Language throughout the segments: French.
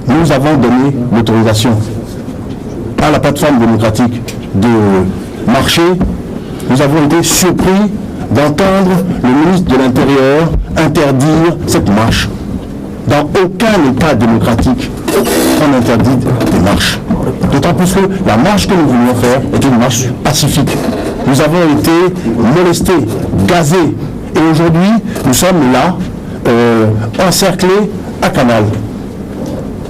nous avons donné l'autorisation à la plateforme démocratique de marcher. Nous avons été surpris d'entendre le ministre de l'Intérieur interdire cette marche. Dans aucun État démocratique, on interdit des marches. D'autant plus que la marche que nous voulions faire est une marche pacifique. Nous avons été molestés, gazés. Et aujourd'hui, nous sommes là, encerclés à Canal.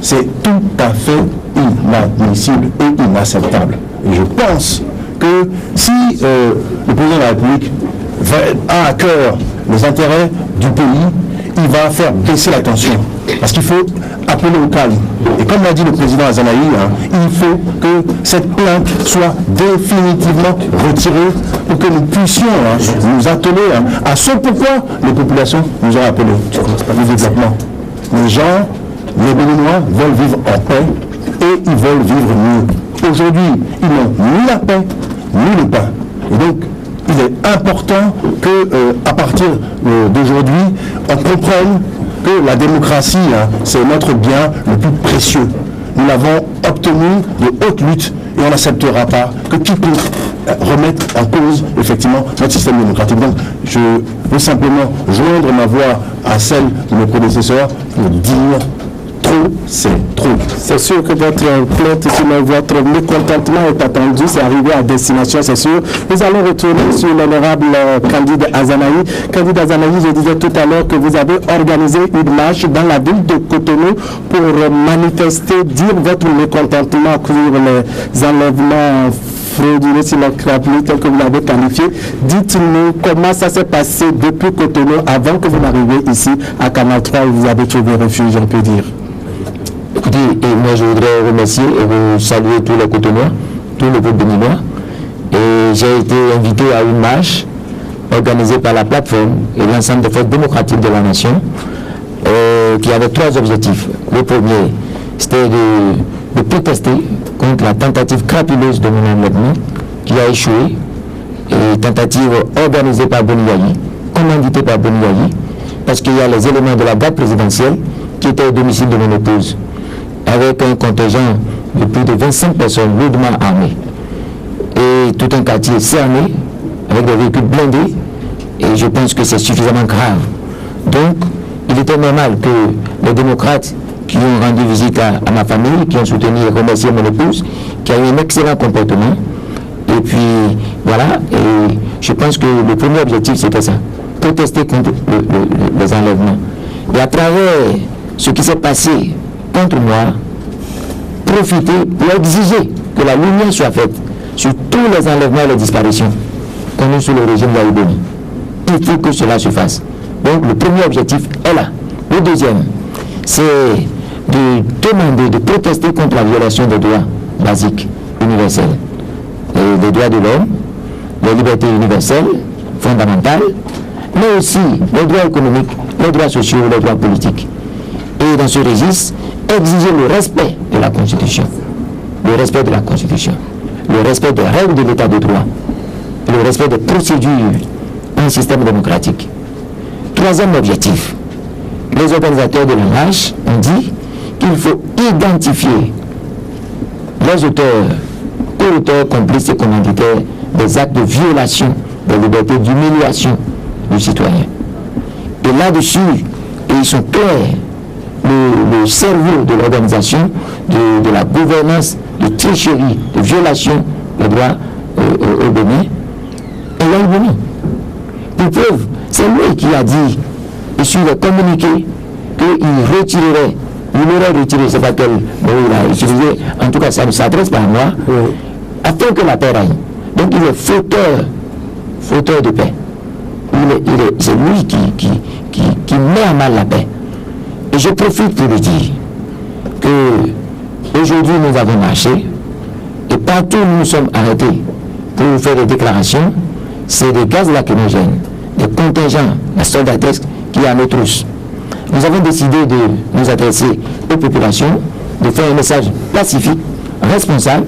C'est tout à fait inadmissible et inacceptable. Et je pense que si le président de la République a à cœur les intérêts du pays, il va faire baisser la tension. Parce qu'il faut appeler au calme. Et comme l'a dit le président Azanaï, il faut que cette plainte soit définitivement retirée pour que nous puissions nous atteler à ce pourquoi les populations nous ont appelés, le développement. Les gens, les Béninois veulent vivre en paix et ils veulent vivre mieux. Aujourd'hui, ils n'ont ni la paix, ni le pain. Et donc, il est important qu'à partir d'aujourd'hui, on comprenne que la démocratie, c'est notre bien le plus précieux. Nous l'avons obtenu de haute lutte et on n'acceptera pas que quiconque remette en cause effectivement notre système démocratique. Donc je veux simplement joindre ma voix à celle de mes prédécesseurs pour dire trop, c'est trop. C'est sûr que votre plainte, sinon votre mécontentement est attendu, c'est arrivé à destination, c'est sûr. Nous allons retourner sur l'honorable Candide Azanaï. Candide Azanaï, je disais tout à l'heure que vous avez organisé une marche dans la ville de Cotonou pour manifester, dire votre mécontentement sur les enlèvements frauduleux, si l'on rappelle, tel que vous l'avez qualifié. Dites-nous comment ça s'est passé depuis Cotonou avant que vous n'arriviez ici à Canal 3 où vous avez trouvé refuge, on peut dire. Écoutez, et moi je voudrais remercier et vous saluer tous les Cotonois, tous les peuples béninois. Et j'ai été invité à une marche organisée par la plateforme et l'ensemble des forces démocratiques de la nation qui avait trois objectifs. Le premier, c'était de protester contre la tentative crapuleuse de mon enlèvement qui a échoué, et tentative organisée par Boniaï, commanditée par Boniaï, parce qu'il y a les éléments de la garde présidentielle qui étaient au domicile de mon épouse, avec un contingent de plus de 25 personnes lourdement armées, et tout un quartier cerné, avec des véhicules blindés, et je pense que c'est suffisamment grave. Donc, il était normal que les démocrates qui ont rendu visite à ma famille, qui ont soutenu et remercié mon épouse, qui a eu un excellent comportement. Et puis, voilà, et je pense que le premier objectif, c'était ça, protester contre les enlèvements. Et à travers ce qui s'est passé contre moi, profiter pour exiger que la lumière soit faite sur tous les enlèvements et les disparitions commis sous le régime d'Aïboni. Il faut que cela se fasse. Donc, le premier objectif est là. Le deuxième, c'est de demander, de protester contre la violation des droits basiques, universels. Et des droits de l'homme, les libertés universelles, fondamentales, mais aussi les droits économiques, les droits sociaux, les droits politiques. Et dans ce registre, exiger le respect de la Constitution. Le respect de la Constitution. Le respect des règles de l'état de droit. Le respect des procédures d'un système démocratique. Troisième objectif, les organisateurs de la marche ont dit qu'il faut identifier les auteurs, co-auteurs, complices et commanditaires des actes de violation des libertés, d'humiliation du citoyen. Et là-dessus, ils sont clairs, le cerveau de l'organisation, de la gouvernance, de tricherie, de violation des droits au Bénin, et là, il Bénin. Pour preuve, c'est lui qui a dit, et sur le communiqué, qu'il retirerait, il aurait retiré, c'est pas quel mot il a utilisé, en tout cas ça ne s'adresse pas à moi, afin que la paix règne. Donc il est fauteur de paix. C'est lui qui met à mal la paix. Et je profite pour le dire que aujourd'hui nous avons marché et partout où nous sommes arrêtés pour faire des déclarations, c'est des gaz lacrymogènes, des contingents, la soldatesque qui est à nos trousses. Nous avons décidé de nous adresser aux populations, de faire un message pacifique, responsable,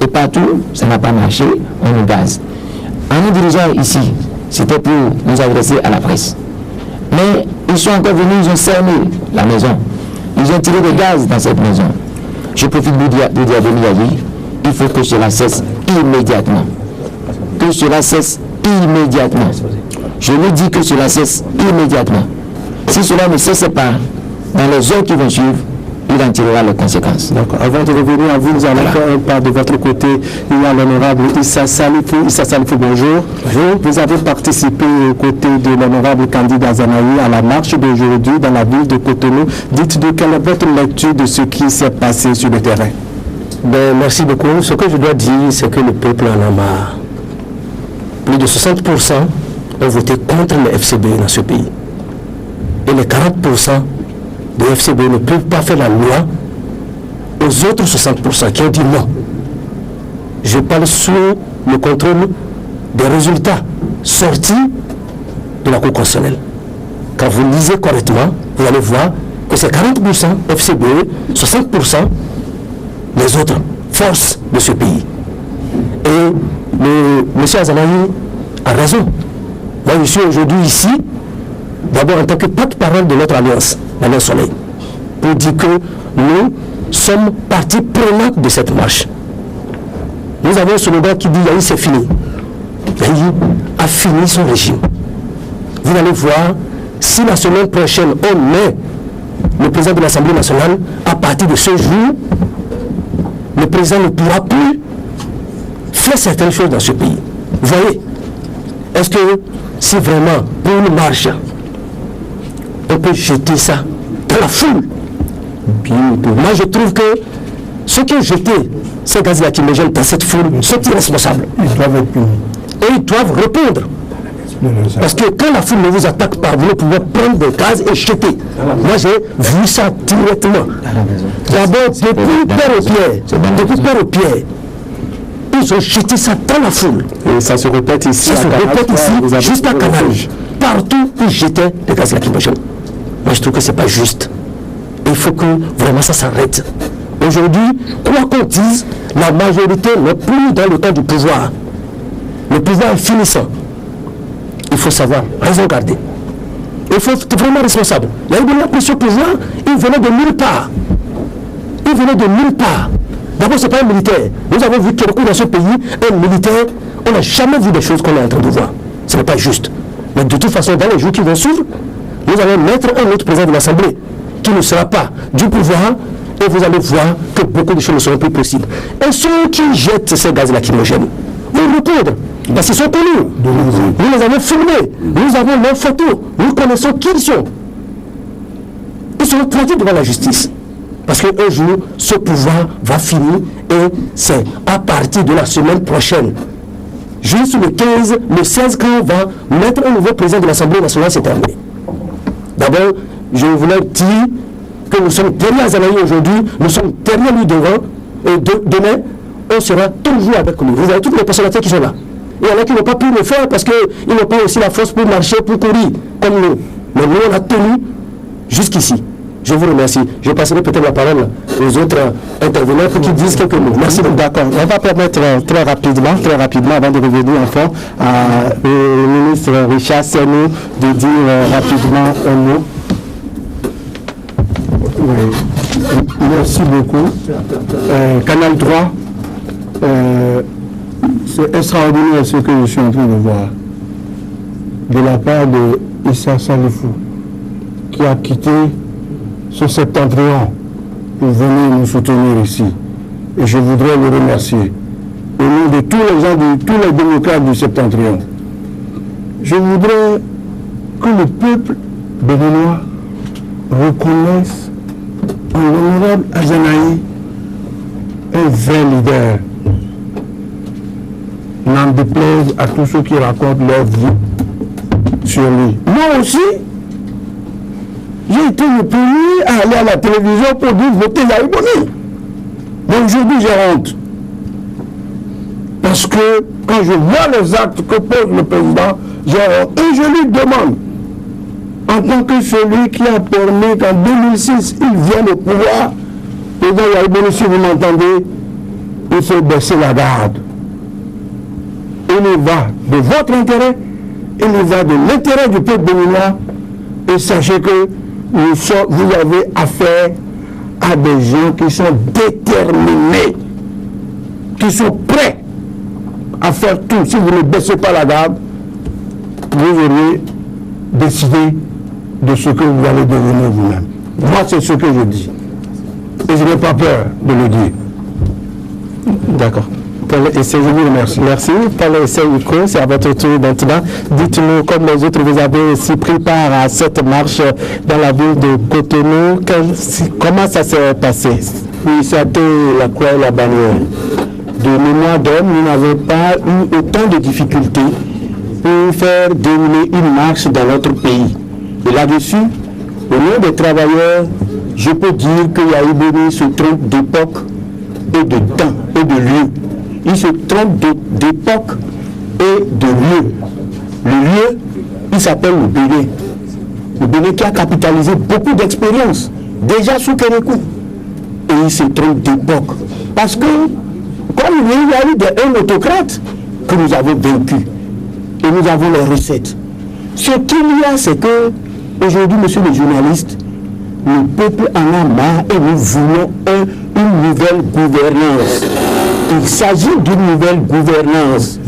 et partout, ça n'a pas marché, on nous gaze. En nous dirigeant ici, c'était pour nous adresser à la presse. Mais ils sont encore venus, ils ont cerné la maison. Ils Ils ont tiré des gaz dans cette maison. Je profite de dire à Denis Yayi, il faut que cela cesse immédiatement. Que cela cesse immédiatement. Je lui dis que cela cesse immédiatement. Si cela ne cesse pas, dans les heures qui vont suivre, il en tirera les conséquences. D'accord. Avant de revenir à vous, nous allons faire un pas de votre côté. Il y a l'honorable Issa Salifou. Issa Salifou, bonjour. Vous avez participé aux côtés de l'honorable candidat Azanaï à la marche d'aujourd'hui dans la ville de Cotonou. Dites-nous quelle est votre lecture de ce qui s'est passé sur le terrain. Merci beaucoup. Ce que je dois dire, c'est que le peuple en a marre. Plus de 60% ont voté contre le FCB dans ce pays. Et les 40% des FCB ne peuvent pas faire la loi aux autres 60% qui ont dit non. Je parle sous le contrôle des résultats sortis de la Cour constitutionnelle. Quand vous lisez correctement, vous allez voir que c'est 40% FCB, 60% les autres forces de ce pays. Et M. Azanaï a raison. Moi, je suis aujourd'hui ici, d'abord en tant que porte-parole de notre alliance, l'Alliance Soleil, pour dire que nous sommes partie prenante de cette marche. Nous avons un slogan qui dit Yahi, c'est fini. Yahi a fini son régime. Vous allez voir, si la semaine prochaine on met le président de l'Assemblée nationale, à partir de ce jour, le président ne pourra plus faire certaines choses dans ce pays. Vous voyez, est-ce que si vraiment pour une marche, on peut jeter ça dans la foule? Moi je trouve que ceux qui ont jeté ces gaz lacrymogènes dans cette foule sont irresponsables. Ils doivent être punis. Et ils doivent répondre. Parce que quand la foule ne vous attaque pas, vous ne pouvez prendre des gaz et jeter. Moi j'ai vu ça directement. D'abord, depuis Père au Pierre, ils ont jeté ça dans la foule. Et ça se répète ici. Ça se répète ici, jusqu'à Canal. Partout, ils jetaient des gaz lacrymogènes. Moi je trouve que ce n'est pas juste. Il faut que vraiment ça s'arrête. Aujourd'hui, quoi qu'on dise, la majorité n'est plus dans le temps du pouvoir. Le pouvoir est finissant. Il faut savoir, raison garder. Il faut être vraiment responsable. Il y a eu de la pression pouvoir, il venait de nulle part. Il venait de nulle part. D'abord, ce n'est pas un militaire. Nous avons vu qu'il y a dans ce pays, un militaire, on n'a jamais vu des choses qu'on est en train de voir. Ce n'est pas juste. Mais de toute façon, dans les jours qui vont suivre, nous allons mettre un autre président de l'Assemblée qui ne sera pas du pouvoir, et vous allez voir que beaucoup de choses ne seront plus possibles. Et ceux qui jettent ces gaz lacrymogènes vont répondre, parce qu'ils sont connus. Nous les avons filmés, nous avons leurs photos, nous connaissons qui ils sont. Ils seront traduits devant la justice. Parce qu'un jour, ce pouvoir va finir, et c'est à partir de la semaine prochaine, juste le 15, le 16, quand on va mettre un nouveau président de l'Assemblée nationale, c'est terminé. D'abord, je voulais dire que nous sommes derrière Azanaï aujourd'hui, nous sommes derrière lui devant, et demain, on sera toujours avec lui. Vous avez toutes les personnalités qui sont là. Il y en a qui n'ont pas pu le faire parce qu'ils n'ont pas aussi la force pour marcher, pour courir, comme nous. Mais nous, on a tenu jusqu'ici. Je vous remercie. Je passerai peut-être la parole aux autres intervenants pour qu'ils disent quelques mots. Merci beaucoup. D'accord. On va permettre très rapidement, avant de revenir enfin au ministre Richard Senou de dire rapidement un mot. Oui. Merci beaucoup. Canal 3, c'est extraordinaire ce que je suis en train de voir de la part de Issa Salifou, qui a quitté ce septentrion pour venir nous soutenir ici. Et je voudrais le remercier au nom de tous les gens, de tous les démocrates du septentrion. Je voudrais que le peuple béninois reconnaisse en l'honorable Azanaï un vrai leader. N'en déplaise à tous ceux qui racontent leur vie sur lui. Moi aussi, j'ai été le premier à aller à la télévision pour dire voter Yahi Boni. Mais aujourd'hui, j'ai honte. Parce que quand je vois les actes que pose le président, j'ai honte. Et je lui demande, en tant que celui qui a permis qu'en 2006, il vienne au pouvoir, président Yahi Boni, si vous m'entendez, il faut baisser la garde. Il y va de votre intérêt, il y va de l'intérêt du peuple béninois, et sachez que vous avez affaire à des gens qui sont déterminés, qui sont prêts à faire tout. Si vous ne baissez pas la garde, vous auriez décidé de ce que vous allez devenir vous-même. Moi, c'est ce que je dis. Et je n'ai pas peur de le dire. D'accord. Pour l'essai, je vous remercie. Merci. Pour l'essai UCO, c'est à votre tour maintenant. Dites-nous, comme les autres, vous avez aussi pris part à cette marche dans la ville de Cotonou. Comment ça s'est passé? Oui, c'était la croix et la bannière. De mémoire d'homme, nous n'avons pas eu autant de difficultés pour faire dérouler une marche dans notre pays. Et là-dessus, au nom des travailleurs, je peux dire que Yahya Béni se trompe d'époque et de temps et de lieu. Il se trompe d'époque et de lieu. Le lieu, il s'appelle le Bénin. Le Bénin qui a capitalisé beaucoup d'expérience, déjà sous Kérékou. Et il se trompe d'époque. Parce que, comme il y a eu un autocrate que nous avons vaincu, et nous avons les recettes. Ce qu'il y a, c'est que, aujourd'hui, monsieur le journaliste, le peuple en a marre et nous voulons une nouvelle gouvernance. Il s'agit d'une nouvelle gouvernance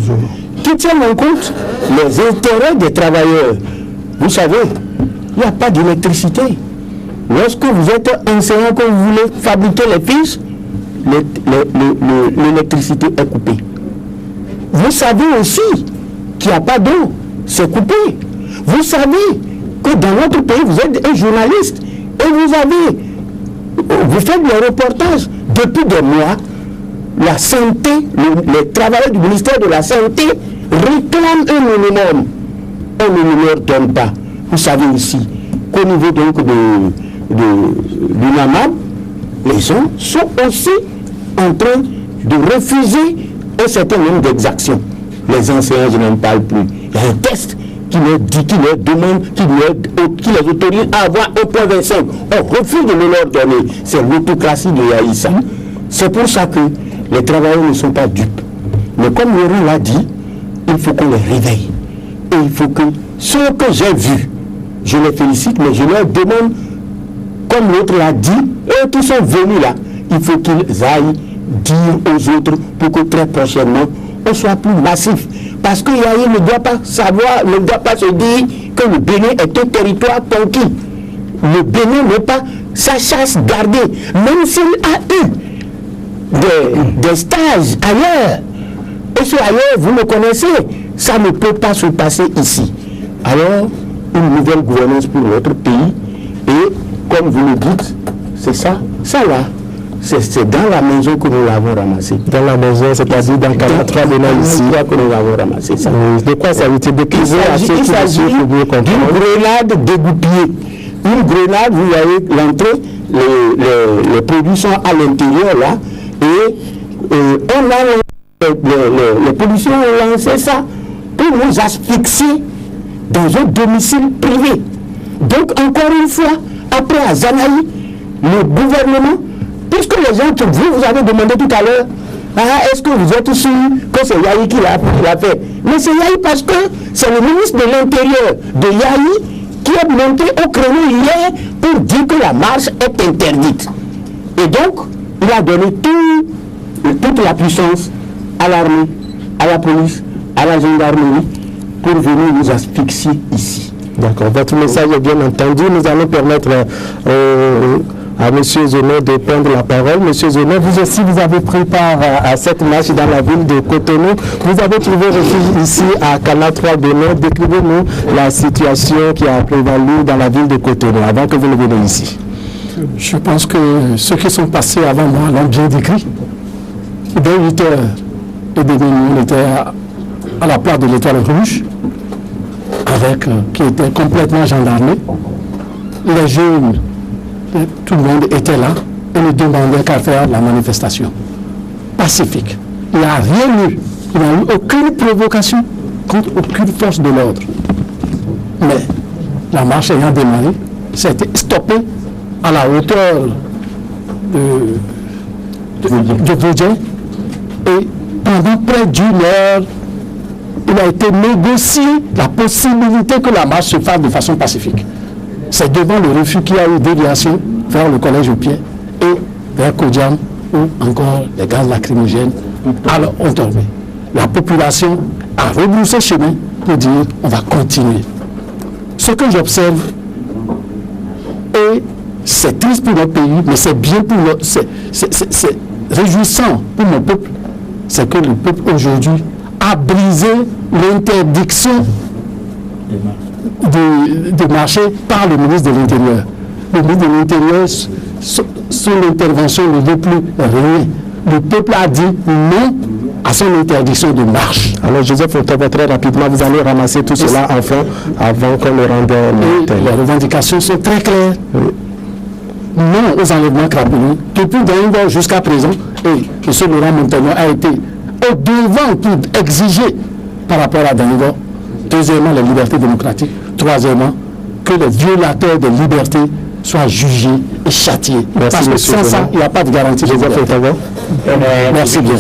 qui tient en compte les intérêts des travailleurs. Vous savez, il n'y a pas d'électricité. Lorsque vous êtes enseignant, que vous voulez fabriquer les fiches, l'électricité est coupée. Vous savez aussi qu'il n'y a pas d'eau, c'est coupé. Vous savez que dans notre pays, vous êtes un journaliste et vous faites des reportages depuis des mois. La santé, les travailleurs du ministère de la Santé réclament un minimum. On ne leur donne pas. Vous savez aussi qu'au niveau donc du NAMAB, les gens sont aussi en train de refuser un certain nombre d'exactions. Les enseignants, je n'en parle plus. Il y a un test qui leur dit, qui leur demande, qui les autorise à avoir 1.25. On refuse de le leur donner. C'est l'autocratie de Yaïssa. C'est pour ça que les travailleurs ne sont pas dupes. Mais comme Laurent l'a dit, il faut qu'on les réveille. Et il faut que ceux que j'ai vus, je les félicite, mais je leur demande, comme l'autre l'a dit, eux qui sont venus là, il faut qu'ils aillent dire aux autres pour que très prochainement, on soit plus massif. Parce que Yahya ne doit pas savoir, ne doit pas se dire que le Bénin est un territoire conquis. Le Bénin n'est pas sa chasse gardée, même s'il a eu des stages ailleurs. Et ce ailleurs, vous le connaissez, ça ne peut pas se passer ici. Alors, une nouvelle gouvernance pour notre pays, et comme vous le dites, c'est ça, ça là. C'est dans la maison que nous l'avons ramassé. Dans la maison, c'est-à-dire dans 43 maintenant ici. Que nous l'avons ramassé. Ça. De quoi ça veut dire? Il s'agit d'une grenade dégoupillée. Une grenade, vous voyez l'entrée, les produits sont à l'intérieur là, et on a les policiers ont lancé ça pour nous asphyxier dans un domicile privé. Donc encore une fois, après Azanaï, le gouvernement, puisque les gens que vous avez demandé tout à l'heure, est-ce que vous êtes sûr que c'est Yahya qui l'a fait? Mais c'est Yahya parce que c'est le ministre de l'Intérieur de Yahya qui est monté au créneau hier pour dire que la marche est interdite. Et donc, il a donné toute la puissance à l'armée, à la police, à la gendarmerie pour venir nous asphyxier ici. D'accord, votre message est bien entendu. Nous allons permettre à M. Zeno de prendre la parole. M. Zeno, vous aussi, vous avez pris part à cette marche dans la ville de Cotonou. Vous avez trouvé refuge ici à Canal 3 Bénin. Décrivez-nous la situation qui a prévalu dans la ville de Cotonou avant que vous ne veniez ici. Je pense que ceux qui sont passés avant moi l'ont bien décrit. Dès 8h30, on était à la place de l'Étoile Rouge, qui était complètement gendarmé. Les jeunes, tout le monde était là et nous demandaient qu'à faire la manifestation pacifique. Il n'y a rien eu. Il n'y a eu aucune provocation contre aucune force de l'ordre. Mais la marche ayant démarré, c'était stoppé à la hauteur de Vaudien, et pendant près d'une heure, il a été négocié la possibilité que la marche se fasse de façon pacifique. C'est devant le refus qu'il y a eu déviation vers le collège au pied, et vers Kodiam, où encore les gaz lacrymogènes ont tombé. La population a rebroussé chemin pour dire on va continuer. Ce que j'observe, et c'est triste pour notre pays, mais c'est bien pour c'est réjouissant pour mon peuple, c'est que le peuple aujourd'hui a brisé l'interdiction de marcher par le ministre de l'Intérieur. Le ministre de l'Intérieur, son intervention ne veut plus rien. Le peuple a dit non à son interdiction de marche. Alors Joseph Ottawa, très rapidement, vous allez ramasser tout cela avant qu'on le rende. Les revendications sont très claires. Non aux enlèvements crapuleux. Depuis Daïngo jusqu'à présent, et M. Laurent Montagnon a été au devant pour exiger par rapport à Daïngo. Deuxièmement, les libertés démocratiques. Troisièmement, que les violateurs de liberté soient jugés et châtiés. Merci, parce que sans ça, il n'y a pas de garantie. Joseph Ottawa. Merci bien.